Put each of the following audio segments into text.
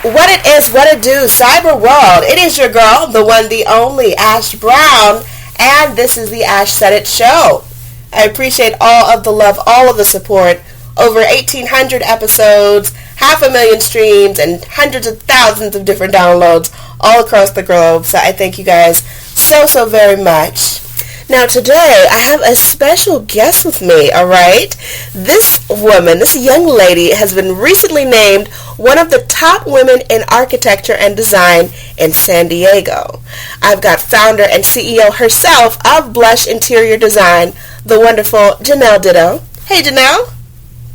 What it is, what it do, cyber world. It is your girl, the one, the only, Ash Brown, and this is the Ash Said It Show. I appreciate all of the love, all of the support. Over 1,800 episodes, 500,000 streams, and hundreds of thousands of different downloads all across the globe. So I thank you guys so very much. Now today, I have a special guest with me, alright? This woman, this young lady, has been recently named one of the top women in architecture and design in San Diego. I've got founder and CEO herself of Blush Interior Design, the wonderful Jeanelle Ditto. Hey, Jeanelle.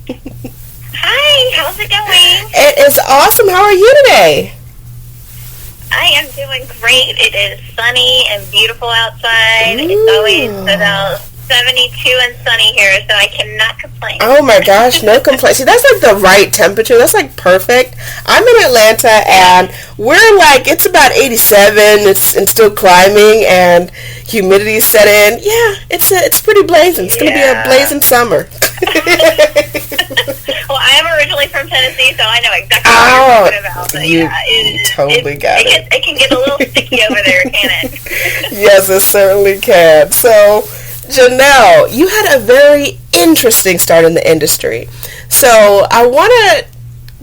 Hi, how's it going? It is awesome. How are you today? I am doing great. It is sunny and beautiful outside. Ooh. It's always about 72 and sunny here, so I cannot complain. Oh my gosh, no complaints. See, that's like the right temperature. That's like perfect. I'm in Atlanta, and we're like, it's about 87. It's still climbing, and humidity set in. Yeah, it's pretty blazing. It's going to be a blazing summer. Well, I am originally from Tennessee, so I know exactly what you're talking about. But you totally got it. It can get a little sticky over there, can it? Yes, it certainly can. So, Jeanelle, you had a very interesting start in the industry. So, I want to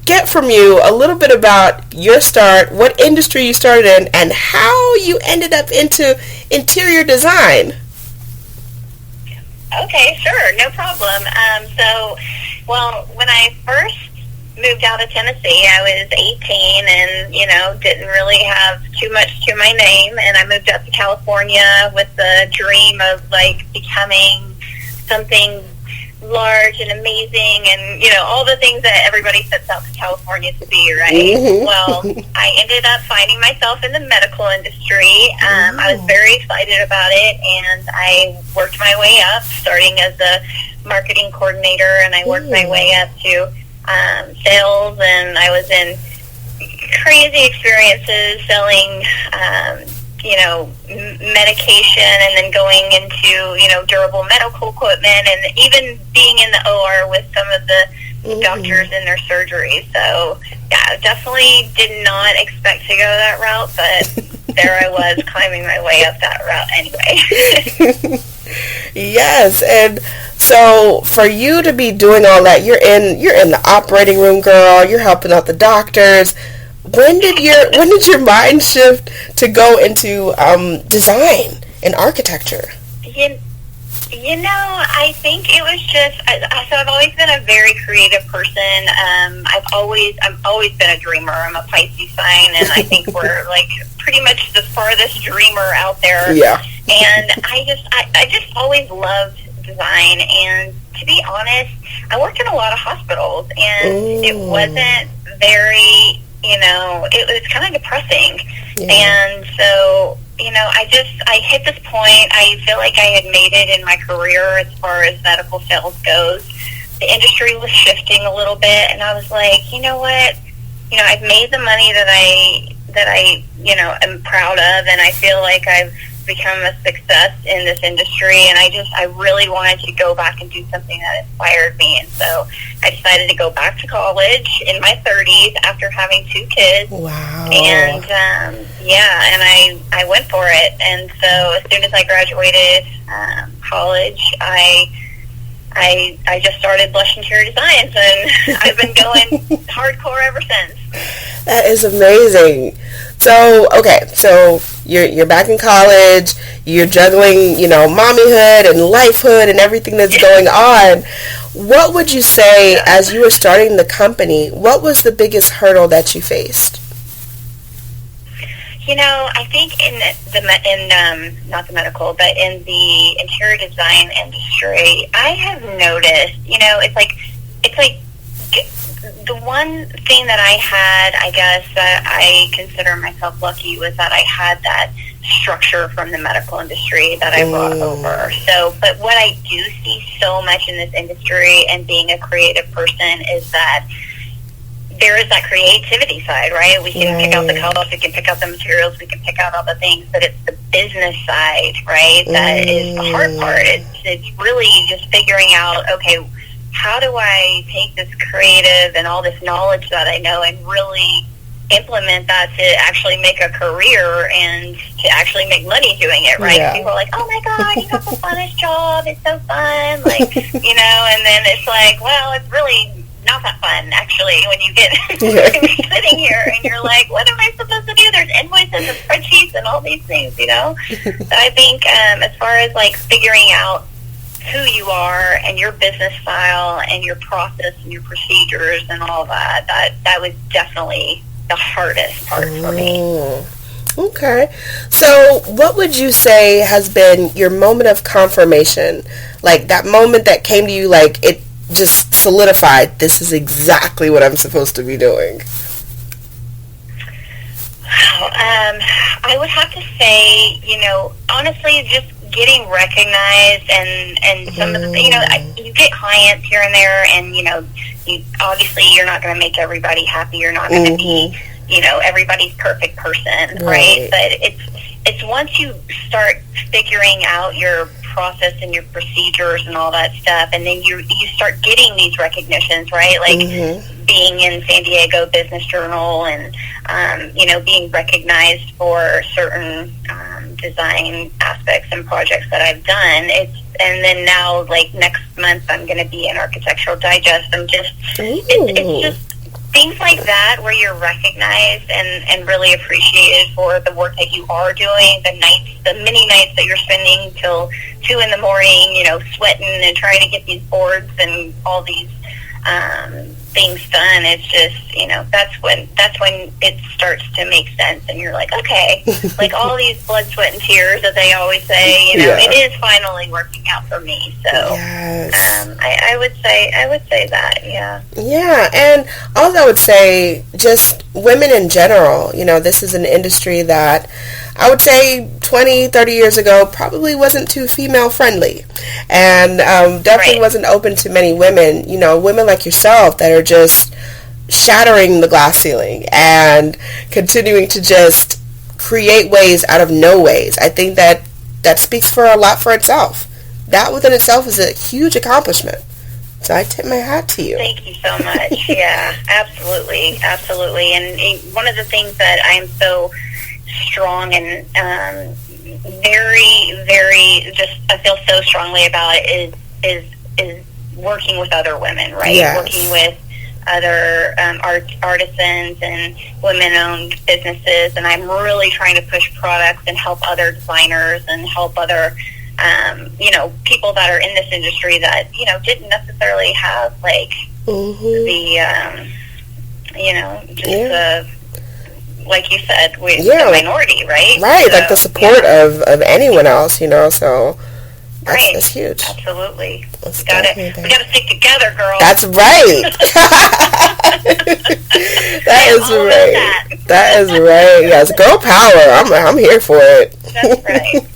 get from you a little bit about your start, what industry you started in, and how you ended up into interior design. Okay, sure, no problem. When I first moved out of Tennessee, I was 18 and, didn't really have too much to my name. And I moved up to California with the dream of, becoming something large and amazing and, all the things that everybody sets out to California to be, right? Mm-hmm. Well, I ended up finding myself in the medical industry. I was very excited about it, and I worked my way up, starting as a marketing coordinator, and I worked my way up to sales, and I was in crazy experiences selling medication, and then going into, durable medical equipment, and even being in the OR with some of the doctors in their surgery. So, yeah, definitely did not expect to go that route, but there I was climbing my way up that route anyway. Yes, and so for you to be doing all that, you're in the operating room, girl, you're helping out the doctors. When did your mind shift to go into design and architecture? I think it was just, so I've always been a very creative person. I've always been a dreamer. I'm a Pisces sign, and I think we're pretty much the farthest dreamer out there. Yeah. And I just always loved design, and to be honest, I worked in a lot of hospitals, and it wasn't very, it was kind of depressing. Yeah. And so, I hit this point. I feel like I had made it in my career as far as medical sales goes. The industry was shifting a little bit, and I was like, you know what? I've made the money that I am proud of, and I feel like I've become a success in this industry, and I really wanted to go back and do something that inspired me. And so I decided to go back to college in my 30s after having 2 kids. Wow. And and I went for it. And so as soon as I graduated college, I just started Blush Interior Designs, and I've been going hardcore ever since. That is amazing. So, okay, so you're back in college, you're juggling, mommyhood and lifehood and everything that's going on. What would you say, as you were starting the company, what was the biggest hurdle that you faced? I think not the medical, but in the interior design industry, I have noticed, it's like the one thing that I had, I guess, that I consider myself lucky was that I had that structure from the medical industry that I brought over. So, but what I do see so much in this industry and being a creative person is that there is that creativity side, right? We can pick out the colors, we can pick out the materials, we can pick out all the things, but it's the business side, right? That is the hard part. It's really just figuring out, okay, how do I take this creative and all this knowledge that I know and really implement that to actually make a career and to actually make money doing it, right? Yeah. People are like, oh my God, you got the funnest job, it's so fun, like, you know, and then it's like, well, it's really not that fun, actually, when you get sitting here and you're like, what am I supposed to do? There's invoices and spreadsheets and all these things, you know? So I think as far as, like, figuring out who you are and your business style and your process and your procedures and all that, that was definitely the hardest part for me. Okay. So what would you say has been your moment of confirmation? Like that moment that came to you, like it just solidified, this is exactly what I'm supposed to be doing? Wow. I would have to say, you know, honestly, just getting recognized and some of the, you know, you get clients here and there, and, you know, obviously you're not going to make everybody happy. You're not going to be, you know, everybody's perfect person, right? But it's once you start figuring out your process and your procedures and all that stuff, and then you start getting these recognitions, right? Like being in San Diego Business Journal and, you know, being recognized for certain design aspects and projects that I've done. And then now, like next month, I'm going to be in Architectural Digest. It's just things like that where you're recognized and really appreciated for the work that you are doing, the many nights that you're spending till 2 a.m, you know, sweating and trying to get these boards and all these things done. It's just, you know, that's when it starts to make sense, and you're like, okay, like all these blood, sweat, and tears that they always say, you know, it is finally working out for me. So I would say that, yeah, and also I would say just women in general. You know, this is an industry that I would say 20, 30 years ago probably wasn't too female friendly, and definitely wasn't open to many women, you know, women like yourself that are just shattering the glass ceiling and continuing to just create ways out of no ways. I think that speaks for a lot for itself. That within itself is a huge accomplishment. So I tip my hat to you. Thank you so much. Yeah, absolutely. And one of the things that I'm so strong and very, very just I feel so strongly about it is working with other women, right? Yes. Working with other artisans and women-owned businesses, and I'm really trying to push products and help other designers and help other you know, people that are in this industry that, you know, didn't necessarily have like the you know, just like you said, with the minority, right? Right, so, like the support of anyone else, you know, so that's huge. Absolutely. We gotta stick together, girl. That's right. That is right. Yes, girl power. I'm here for it. That's right.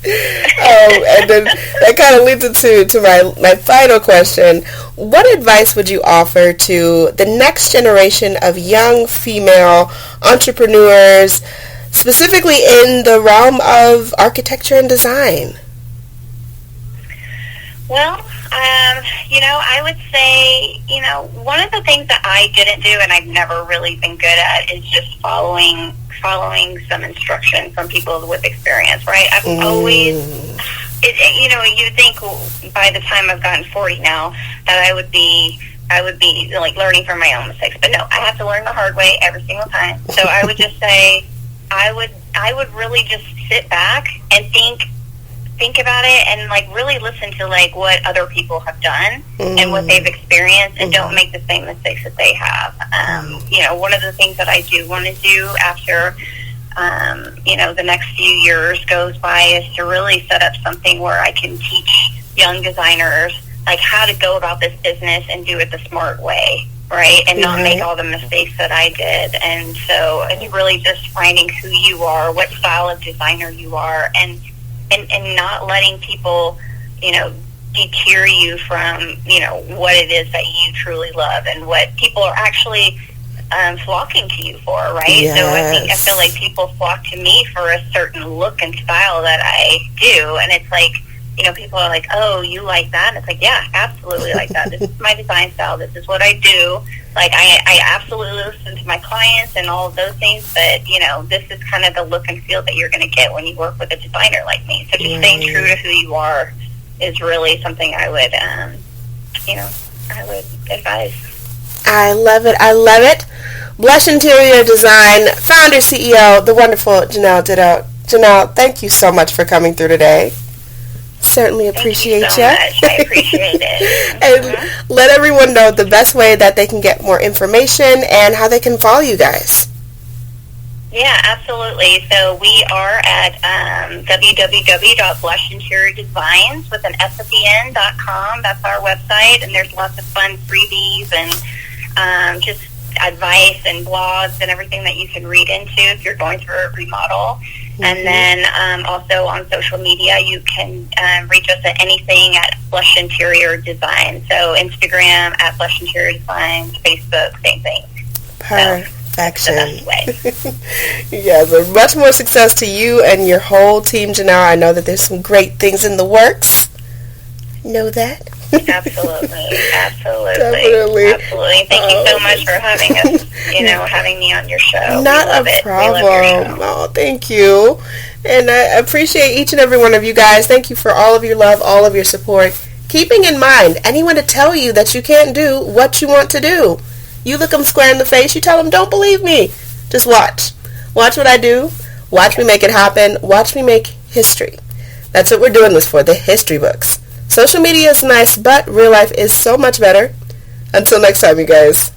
And then that kind of leads into my final question. What advice would you offer to the next generation of young female entrepreneurs, specifically in the realm of architecture and design? Well, you know, I would say, you know, one of the things that I didn't do and I've never really been good at is just following some instruction from people with experience, right? I've always, you know, you'd think by the time I've gotten 40 now that I would be like learning from my own mistakes, but no, I have to learn the hard way every single time. So I would just say, I would really just sit back and think about it and like really listen to like what other people have done and what they've experienced, and don't make the same mistakes that they have. You know, one of the things that I do want to do after you know, the next few years goes by is to really set up something where I can teach young designers like how to go about this business and do it the smart way, right? And not make all the mistakes that I did. And so it's really just finding who you are, what style of designer you are, and not letting people, you know, deter you from, you know, what it is that you truly love and what people are actually flocking to you for, right? Yes. So I feel like people flock to me for a certain look and style that I do, and it's like, people are like, oh, you like that? And it's like, yeah, absolutely like that. This is my design style. This is what I do. Like, I absolutely listen to my clients and all of those things, but, this is kind of the look and feel that you're going to get when you work with a designer like me. So just staying true to who you are is really something I would, I would advise. I love it. I love it. Blush Interior Design, founder, CEO, the wonderful Jeanelle Ditto. Jeanelle, thank you so much for coming through today. Certainly appreciate you. Thank you so much. I appreciate it. And let everyone know the best way that they can get more information and how they can follow you guys. Yeah, absolutely. So we are at www.blushinteriordesigns with an s@the end.com. That's our website, and there's lots of fun freebies and just advice and blogs and everything that you can read into if you're going through a remodel. And then also on social media, you can reach us at anything at Blush Interior Design. So Instagram at Blush Interior Design, Facebook, same thing. Perfection. So that's the best way. Yeah, but much more success to you and your whole team, Jeanelle. I know that there's some great things in the works. Know that? Absolutely. Definitely. Absolutely. Thank you so much for having us, having me on your show. Not a problem. Oh, thank you. And I appreciate each and every one of you guys. Thank you for all of your love, all of your support. Keeping in mind, anyone to tell you that you can't do what you want to do. You look them square in the face, you tell them, don't believe me. Just watch. Watch what I do. Watch me make it happen. Watch me make history. That's what we're doing this for, the history books. Social media is nice, but real life is so much better. Until next time, you guys.